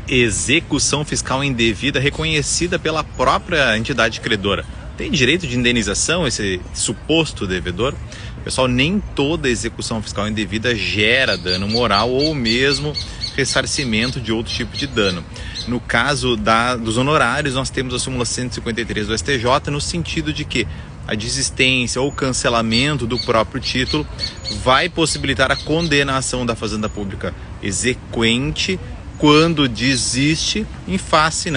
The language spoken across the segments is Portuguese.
Execução fiscal indevida reconhecida pela própria entidade credora. Tem direito de indenização esse suposto devedor? Pessoal, nem toda execução fiscal indevida gera dano moral ou mesmo ressarcimento de outro tipo de dano. No caso dos honorários, nós temos a súmula 153 do STJ, no sentido de que a desistência ou cancelamento do próprio título vai possibilitar a condenação da Fazenda Pública exequente quando desiste em face,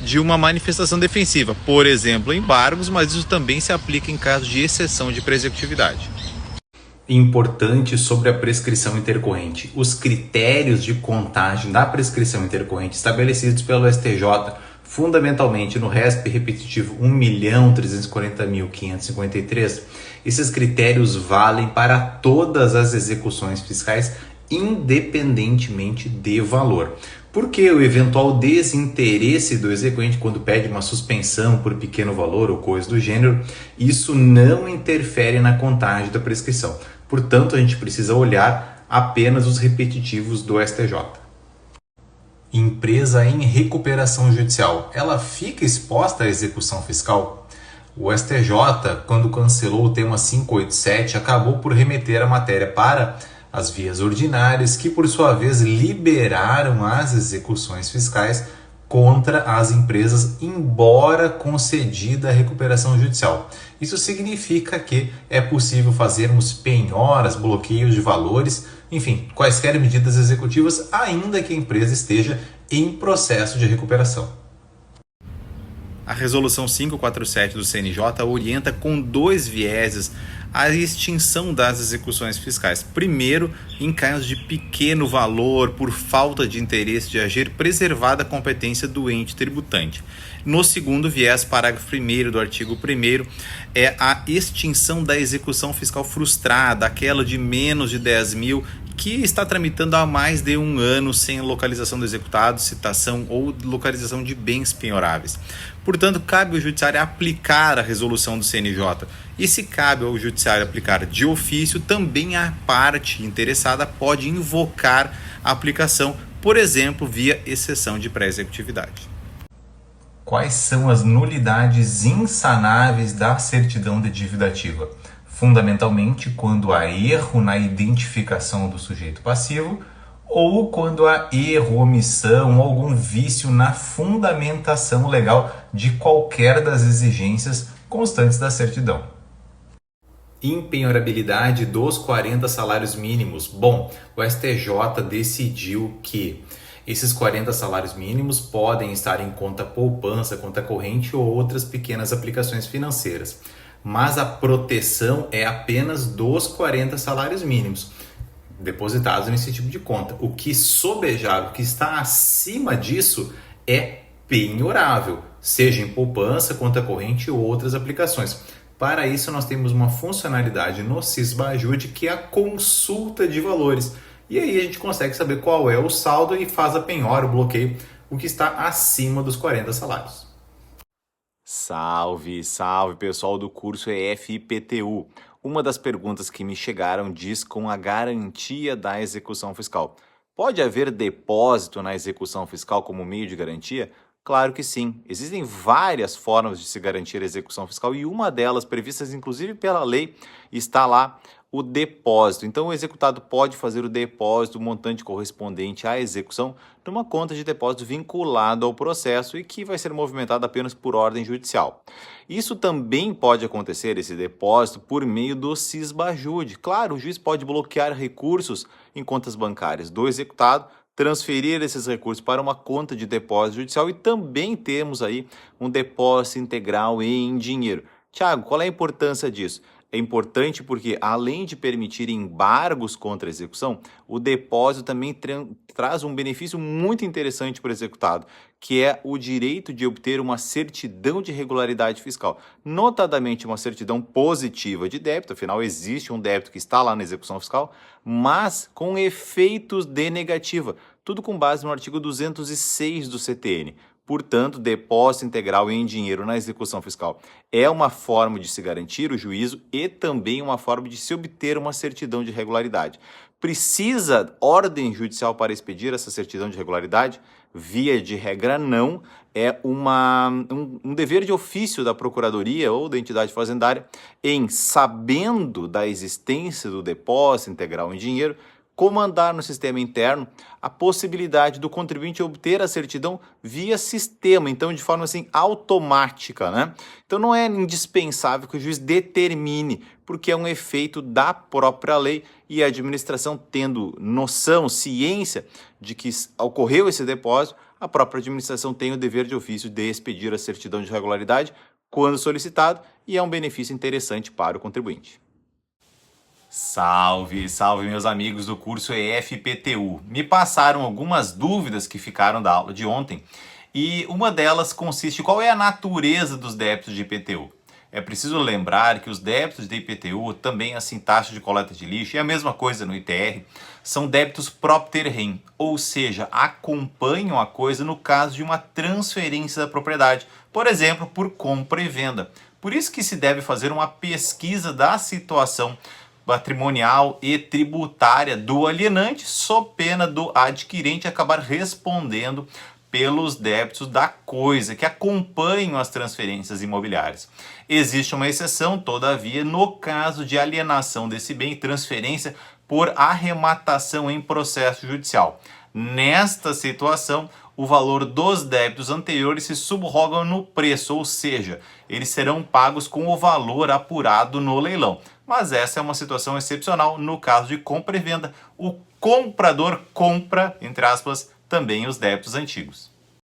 de uma manifestação defensiva, por exemplo, embargos, mas isso também se aplica em caso de exceção de presecutividade. Importante sobre a prescrição intercorrente. Os critérios de contagem da prescrição intercorrente estabelecidos pelo STJ, fundamentalmente no RESP repetitivo 1.340.553, esses critérios valem para todas as execuções fiscais, independentemente de valor. Porque o eventual desinteresse do exequente quando pede uma suspensão por pequeno valor ou coisa do gênero, isso não interfere na contagem da prescrição. Portanto, a gente precisa olhar apenas os repetitivos do STJ. Empresa em recuperação judicial, ela fica exposta à execução fiscal? O STJ, quando cancelou o tema 587, acabou por remeter a matéria para as vias ordinárias, que por sua vez liberaram as execuções fiscais contra as empresas, embora concedida a recuperação judicial. Isso significa que é possível fazermos penhoras, bloqueios de valores, enfim, quaisquer medidas executivas, ainda que a empresa esteja em processo de recuperação. A resolução 547 do CNJ orienta com dois vieses a extinção das execuções fiscais. Primeiro, em casos de pequeno valor, por falta de interesse de agir, preservada a competência do ente tributante. No segundo viés, parágrafo 1º do artigo 1º, é a extinção da execução fiscal frustrada, aquela de menos de 10 mil, que está tramitando há mais de um ano sem localização do executado, citação ou localização de bens penhoráveis. Portanto, cabe ao judiciário aplicar a resolução do CNJ. E se cabe ao judiciário aplicar de ofício, também a parte interessada pode invocar a aplicação, por exemplo, via exceção de pré-executividade. Quais são as nulidades insanáveis da certidão de dívida ativa? Fundamentalmente quando há erro na identificação do sujeito passivo ou quando há erro, omissão ou algum vício na fundamentação legal de qualquer das exigências constantes da certidão. Impenhorabilidade dos 40 salários mínimos. Bom, o STJ decidiu que esses 40 salários mínimos podem estar em conta poupança, conta corrente ou outras pequenas aplicações financeiras. Mas a proteção é apenas dos 40 salários mínimos depositados nesse tipo de conta. O que sobejar, o que está acima disso é penhorável, seja em poupança, conta corrente ou outras aplicações. Para isso, nós temos uma funcionalidade no Sisbajude, que é a consulta de valores. E aí a gente consegue saber qual é o saldo e faz a penhora, o bloqueio, o que está acima dos 40 salários. Salve, salve pessoal do curso EF-IPTU. Uma das perguntas que me chegaram diz com a garantia da execução fiscal. Pode haver depósito na execução fiscal como meio de garantia? Claro que sim. Existem várias formas de se garantir a execução fiscal e uma delas, previstas inclusive pela lei, está lá o depósito. Então o executado pode fazer o depósito, o montante correspondente à execução, numa conta de depósito vinculada ao processo e que vai ser movimentada apenas por ordem judicial. Isso também pode acontecer, esse depósito, por meio do Sisbajude. Claro, o juiz pode bloquear recursos em contas bancárias do executado, transferir esses recursos para uma conta de depósito judicial e também temos aí um depósito integral em dinheiro. Tiago, qual é a importância disso? É importante porque, além de permitir embargos contra a execução, o depósito também traz um benefício muito interessante para o executado, que é o direito de obter uma certidão de regularidade fiscal, notadamente uma certidão positiva de débito, afinal existe um débito que está lá na execução fiscal, mas com efeitos de negativa, tudo com base no artigo 206 do CTN. Portanto, depósito integral em dinheiro na execução fiscal é uma forma de se garantir o juízo e também uma forma de se obter uma certidão de regularidade. Precisa ordem judicial para expedir essa certidão de regularidade? Via de regra, não. É um dever de ofício da Procuradoria ou da entidade fazendária em, sabendo da existência do depósito integral em dinheiro, comandar no sistema interno a possibilidade do contribuinte obter a certidão via sistema, então de forma assim automática, né? Então não é indispensável que o juiz determine, porque é um efeito da própria lei e a administração tendo noção, ciência de que ocorreu esse depósito, a própria administração tem o dever de ofício de expedir a certidão de regularidade quando solicitado e é um benefício interessante para o contribuinte. Salve, salve meus amigos do curso EF-IPTU. Me passaram algumas dúvidas que ficaram da aula de ontem e uma delas consiste em qual é a natureza dos débitos de IPTU. É preciso lembrar que os débitos de IPTU, também assim taxa de coleta de lixo e a mesma coisa no ITR, são débitos propter rem, ou seja, acompanham a coisa no caso de uma transferência da propriedade, por exemplo, por compra e venda. Por isso que se deve fazer uma pesquisa da situação patrimonial e tributária do alienante, sob pena do adquirente acabar respondendo pelos débitos da coisa, que acompanham as transferências imobiliárias. Existe uma exceção, todavia, no caso de alienação desse bem e transferência por arrematação em processo judicial. Nesta situação, o valor dos débitos anteriores se subrogam no preço, ou seja, eles serão pagos com o valor apurado no leilão. Mas essa é uma situação excepcional no caso de compra e venda. O comprador compra, entre aspas, também os débitos antigos.